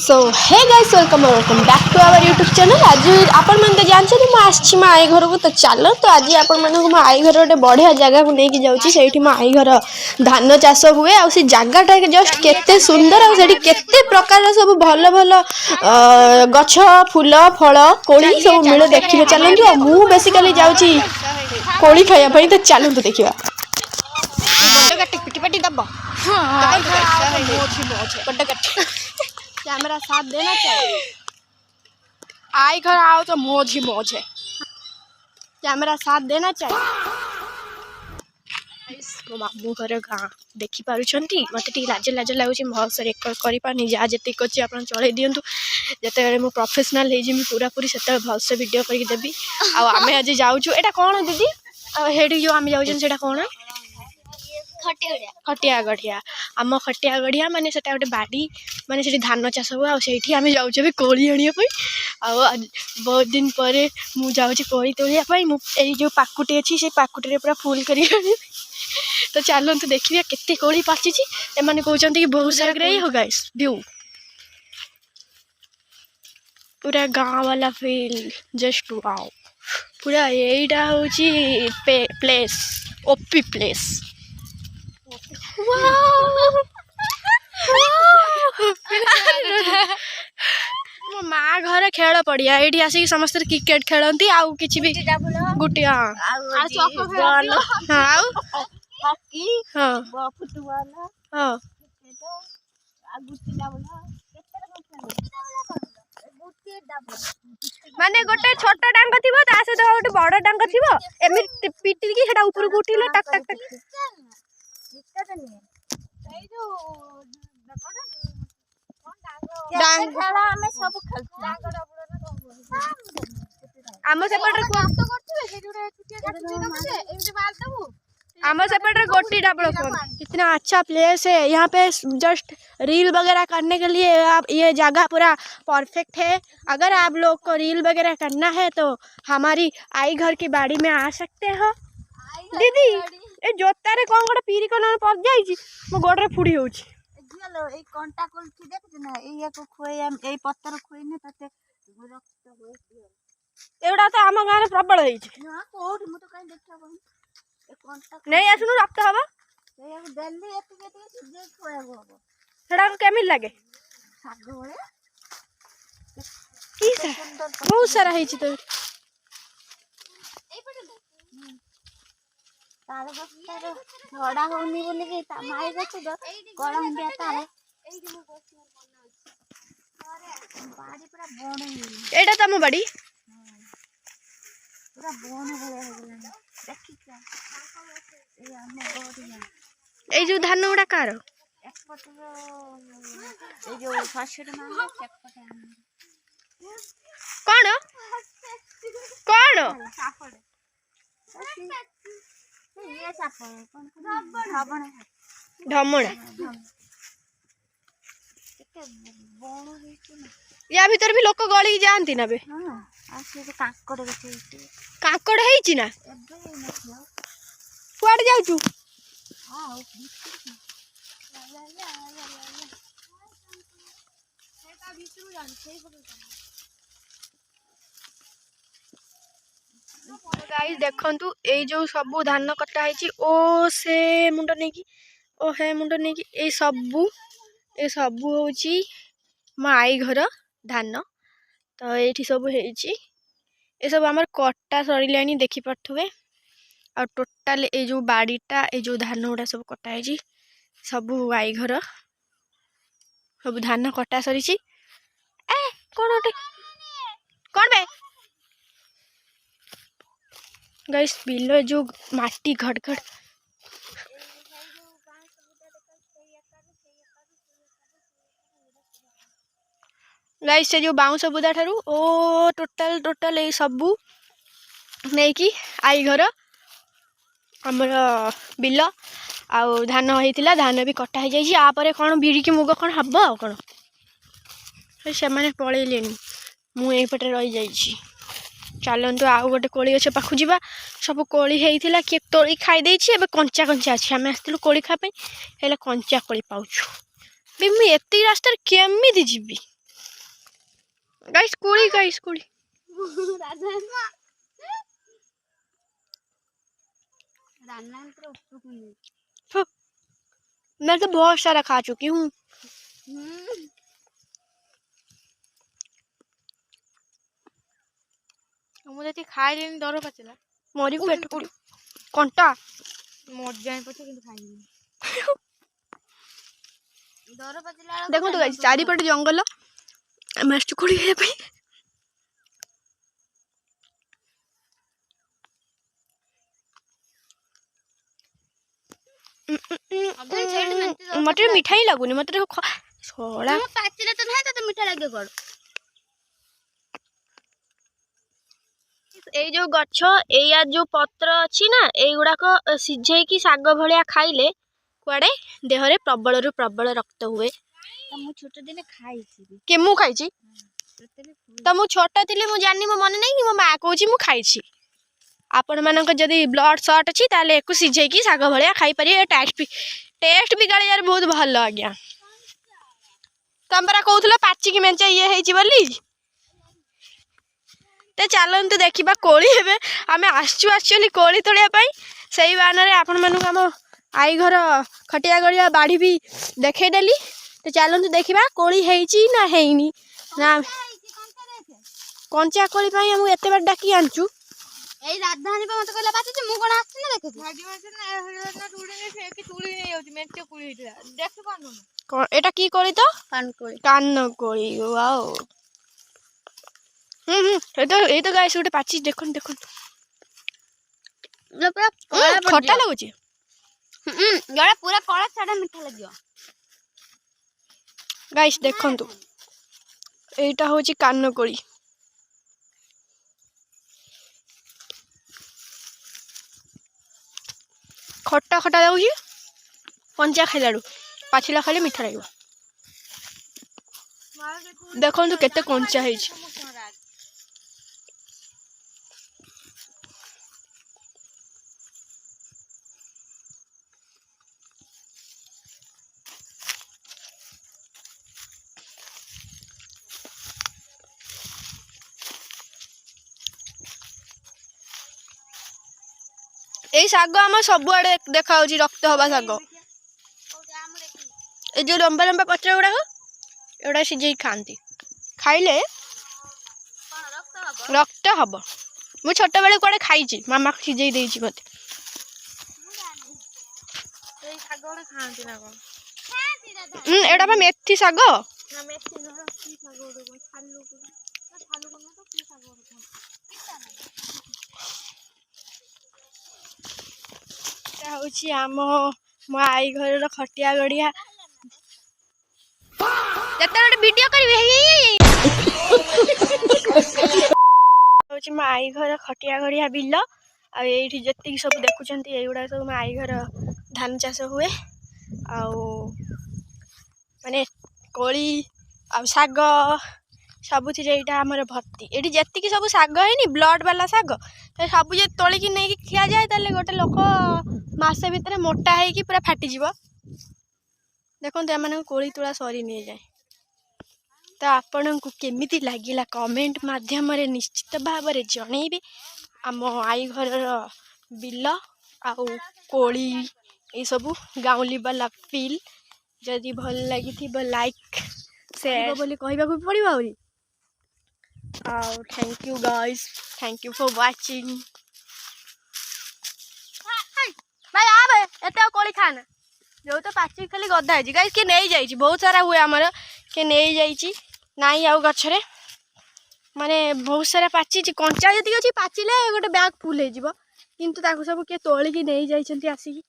So hey guys welcome back to our YouTube channel. आज आपण मैंने तो जानते मो आसी मो आई घर को तो चलो तो आज आपण मैंने मो आई घर गोटे बढ़िया जगह को लेकिन जाऊँगी से मो आई घर धान चाष हुए आ जगटा जस्ट केते सुंदर आते प्रकार सब भल भल गछ फूल फल कोली सब मिले देखिए चलते मु बेसिकली जाऊँगी कोली खायापी तो चलते देखा कैमरा साथ देना चाहिए। आई घर आओ तो मौज ही मौज है, कैमरा साथ देना चाहिए। मो मामू घर गाँ देखी पार्टी मत लाज लाज लगुच भलसे रेकर्ड कर जहाँ जी अच्छी आप चल दिंतु जिते मु प्रोफेशनल हो पूरा पूरी से भलसे वीडियो करके देवी। आम आज जाऊँ एटा कौन दीदी हेटी जो आम जाऊँ कौन खटिया गढ़िया आम खटिया गढ़िया माने से गोटे बाड़ी माने से धान चाष हुआ आम जाऊँ कोली आने बहुत दिन पर मुझे कोली तोड़ापी मुझे जो पाकुटी अच्छी से पाकुटी पूरा फुल कर तो चलते देखिए केते कोली पाची एम कहते कि बहुत सारा ये होगा व्यू पूरा गाँव वाला फील जस्ट वाओ पूरा यहीटा हूँ प्लेस ओपी प्लेस मो माँ घर खेल पड़िया ये आसिक समस्त क्रिकेट खेलती आउ कि भी गुटी माने गोटे छोट डांग थी सहित गोटे बड़ डांग थी पिटिकी ऊपर उठिले टक टक टक गोटी डाबड़ कितना अच्छा प्लेस है। यहाँ पे जस्ट रील वगैरह करने के लिए आप ये जगह पूरा परफेक्ट है। अगर आप लोग को रील वगैरह करना है तो हमारी आई घर की बाड़ी में आ सकते हो। दीदी ए जोतारे कौन गोटे पीरी कलर पड़ जाई मो गोडरे फुडी होउची ए कंटा कोलठी देखछ ना एया को खोए ए पत्तर खोइने तते रक्त होए एवडा तो हम गाने प्रबल होई छी ना कोठ मु तो काई देखा बहन ए कंटा नहीं आसनु रक्त हबा एया को देली एते एते जे खोए गो सेडा को केमिल लागे साग होए की बहुत सारा होई छी तो तारे बस्तर झड़ा होनी बोले कि माई गछ गरम बिया तारे बाड़ी पूरा बण हो एटा तम बाड़ी पूरा बण हो गला देखि क्या ए हम गोरिया ए जो धान उडा कार एकपट ए जो फाशेड माने एकपट कोन कोन साफड़ ये ढमणा या भीतर भी लोक गली जाती ना बे काकड़ है ना कुआड़े जाऊँ गाइस देखंतु ए जो सबू धान कटा है ओ से मुंड नहीं कि ओ हे मुंड नहीं कि ए सबू होची मो आई घर धान तो ये सब ए सब आमर कटा सरिलानी देखि पड़थुवे आ टोटाल ए जो बाड़ीटा ए जो धान गुड़ा सब कटा है सबू आई घर सब धान कटा सरी ए कौन गोटे कौन बे गाइस बिलो जो माटी घटघट गाइस से जो बाउंस बुदा ठारू ओ टोटाल ए सबू नहीं कि आई घर हमर बिल आ धान होइतिला धान भी कटा हो जाई आपर कौन बिरी की मुग कौन हब आ कौन से माने पळेलेनी मु एपटे रही जाई चलतु आउ गोटे कोली गछ पाखु जा सब कोली होता किए तोड़ी खाई कंचा कंचा अच्छे आम आसलु कोली खापे कंचा कोली पाचु मुझे रास्तार केमी जीवी गाइस कुड़ी मैं तो बहुत सारा खा चुकी हूँ। मुझे खाई लेनी डर पचला मोरी को पेट कंटा मर जाए पचे किंतु खाई डर पचला। देखो तो गाइस चारिपट जंगल मस्त कुड़ी है भाई। मटे मीठा ही लगुनी मत छोड़ा पाचिले तो नहीं तो मीठा लगे कौन ए जो गछ एया जो पत्र अच्छी ना एगुड़ाक सीझे साग भलिया खाइले कुआडे देहरे प्रबल रु प्रबल रक्त हुए। छोट दिन खाई मु खाई तो मु छोट थी मु जानी मो मन नहीं कि मो माँ कहूँ मु खाई आपण मानक जदि ब्लड सर्ट अच्छी ताले एको सीझे साग भलिया खाई पारे। टेस्ट भी गाड़ी यार बहुत भल आज्ञा तुम परा कहूल पाचिकी मेंचा ये होली ते चलतु देखा कोली हे आम आसुअली कोली तोड़ापी से बाहन आपण मानक आम आई घर खटिया गड़िया बाड़ी भी देखईदेली। तो चलतु देखा कोली है ना हैनी ना कंचा कोली आमको एत बार डाकी आनचु ए राजधानी पे मत कहला बात मु कोन आछि ना देखि भाजी माछ ना तुड़ी ने से तुड़ी नै होती मेंटे कुड़ी हिटला देख पानु कोन एटा की कोली तो कान कोली वाओ ए तो गाइस उठे पाची देखन देखन पूरा खट्टा लागुची जड़ा पूरा कड़ा छाड़ा मीठा लागियो गाइस देखन तो एटा होची कान कोली खट्टा खट्टा लगुची कंचा खाइलाडू पाचिला खाली मीठा लगे। देखो तो केते कंचा है यही शाग आम सबुआड़े देखा रक्त हवा शाग ये जो लंबा लंबा पत्र गुड़ाक एगुड़ा सीझे खाती खाइले रक्त हम मु छोट बेले कड़े खाई मामा सीझे देती मत एटा मेथी शाग आम मो आई घर खटिया गड़िया वीडियो करी मो आई घर खटिया गड़िया बिल आठी जी सब देखुं युवा सब मो आई घर धान चाष हुए माने कोली आग सबुथ आमर भर्ती ये जी सब शाग है ब्लड वाला शाग सब तोलिकी नहीं खिया जाए ताले गोटे लोक मासे भितर मोटा है पूरा फाटीज देखो एम कोली तुला सरी नहीं जाए। तो आपण को केमिति लागिला कमेंट माध्यम रे निश्चित भाव में जनइबे। आम आई घर बिल आउ कोली ये सब गाउली वाला फील जदि भल लगी लाइक शेयर बोली कहबा को पड़िबो आउरी thank you guys thank you for watching भाई आबे एते कोली खाना जो तो पाची खाली गदा है गाइस के नहीं जाई बहुत सारा हुए आमर के नहीं जाई नाई आउ गछरे माने बहुत सारा पाची कंचा जति अच्छी पाचिले गोटे बैग फुल हो किंतु ताको सब किए तोलिकी नहीं जाइछंती आसिकी